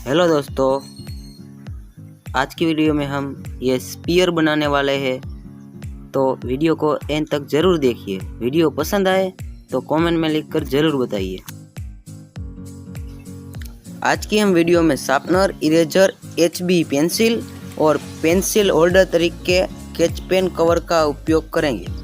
Hello दोस्तों, आज की वीडियो में हम ये स्पीयर बनाने वाले हैं। तो वीडियो को एंड तक ज़रूर देखिए। वीडियो पसंद आए तो कमेंट में लिखकर ज़रूर बताइए। आज की हम वीडियो में शार्पनर, इरेजर, HB पेंसिल और पेंसिल होल्डर तरीके स्केच पेन कवर का उपयोग करेंगे।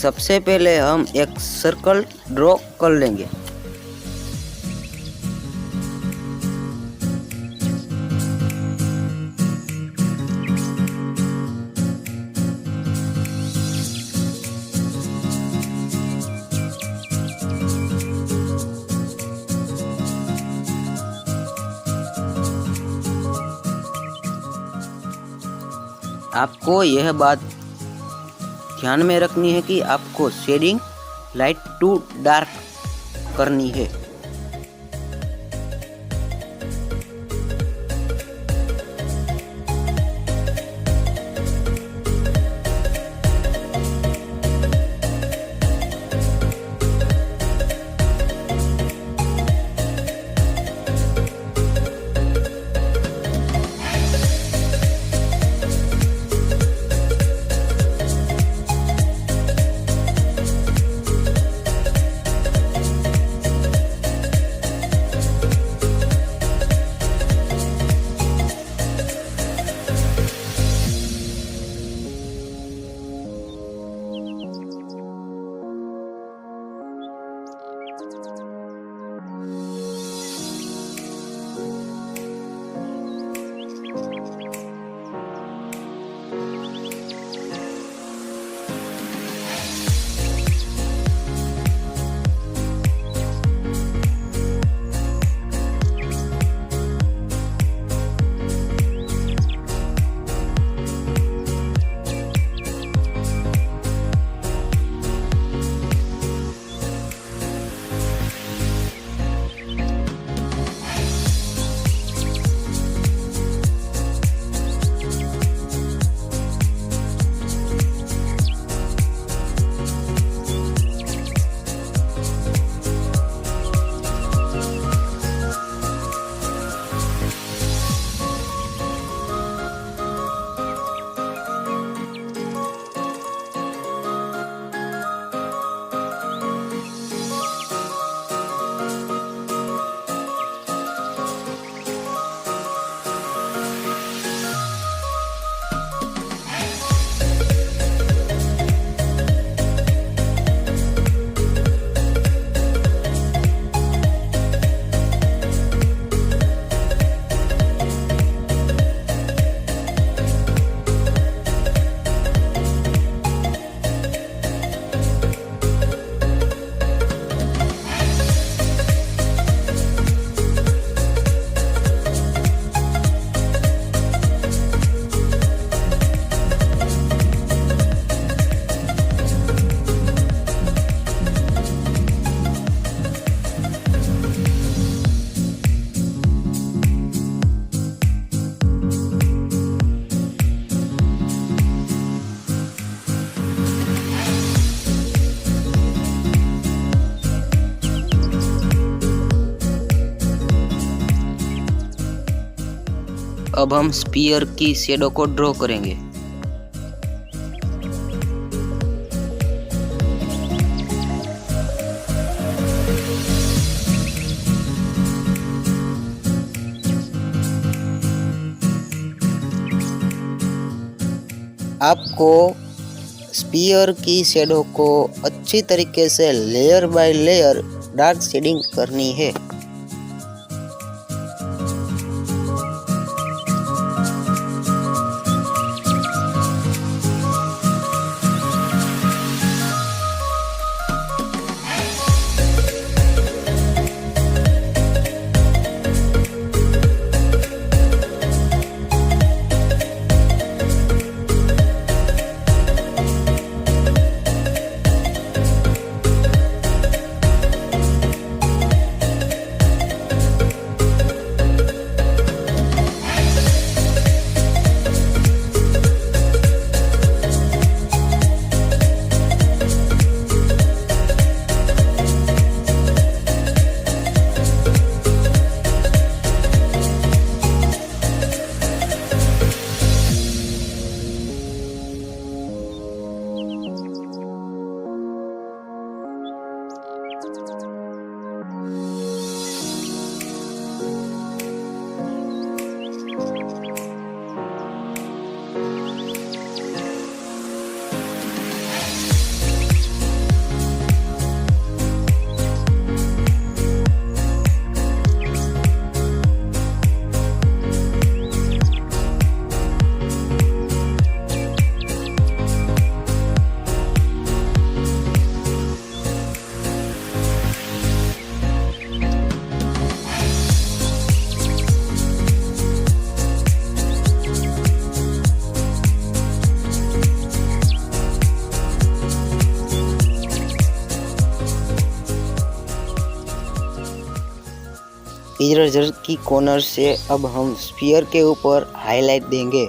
सबसे पहले हम एक सर्कल ड्रॉ कर लेंगे। आपको यह बात ध्यान में रखनी है कि आपको शेडिंग लाइट टू डार्क करनी है। अब हम स्पीयर की शैडो को ड्रॉ करेंगे। आपको स्पीयर की शैडो को अच्छी तरीके से layer by layer dark shading करनी है। इरेजर की कॉर्नर से अब हम स्फीयर के ऊपर हाईलाइट देंगे।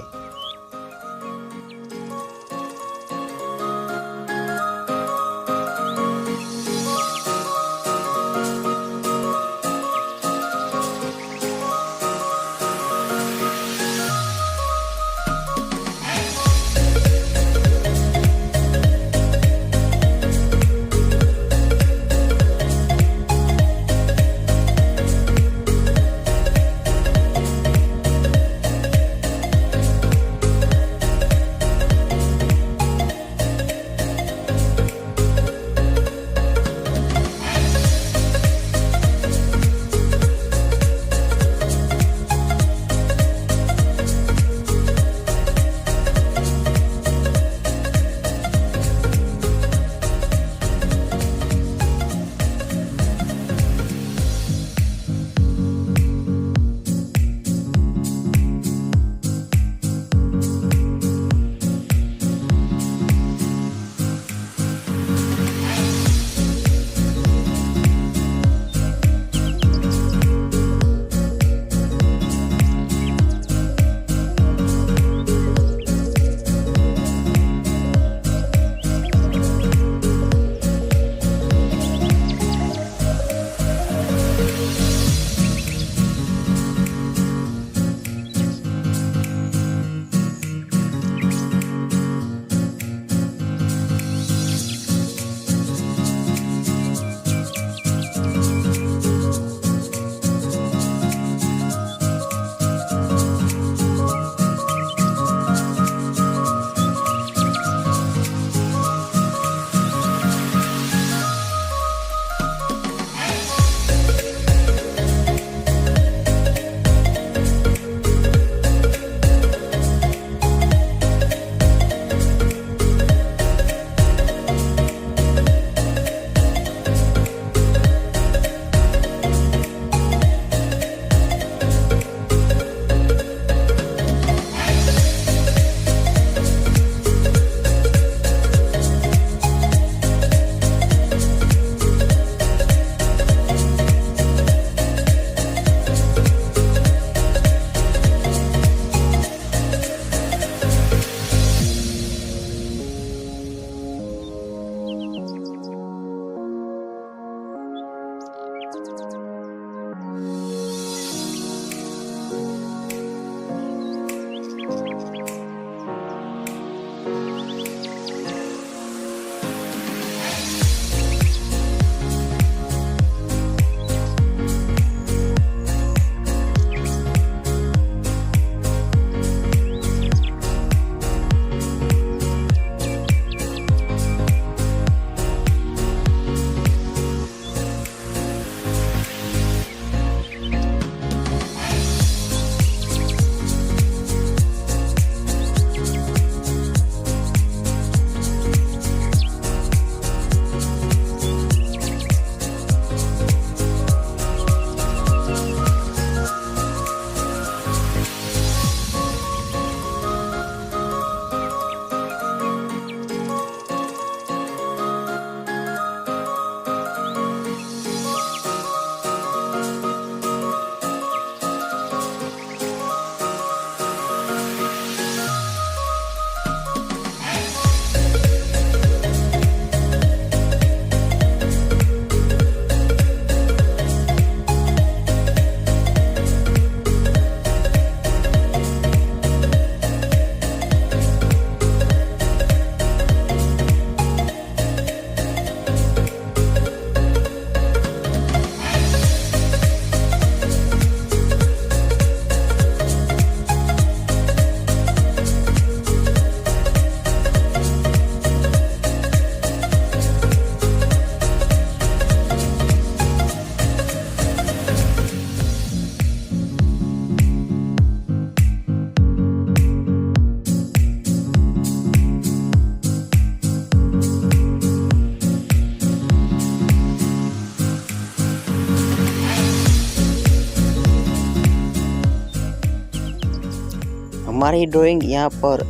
हमारी ड्राइंग यहाँ पर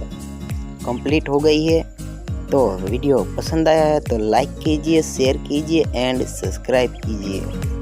कंप्लीट हो गई है। तो वीडियो पसंद आया है तो लाइक कीजिए, शेयर कीजिए एंड सब्सक्राइब कीजिए।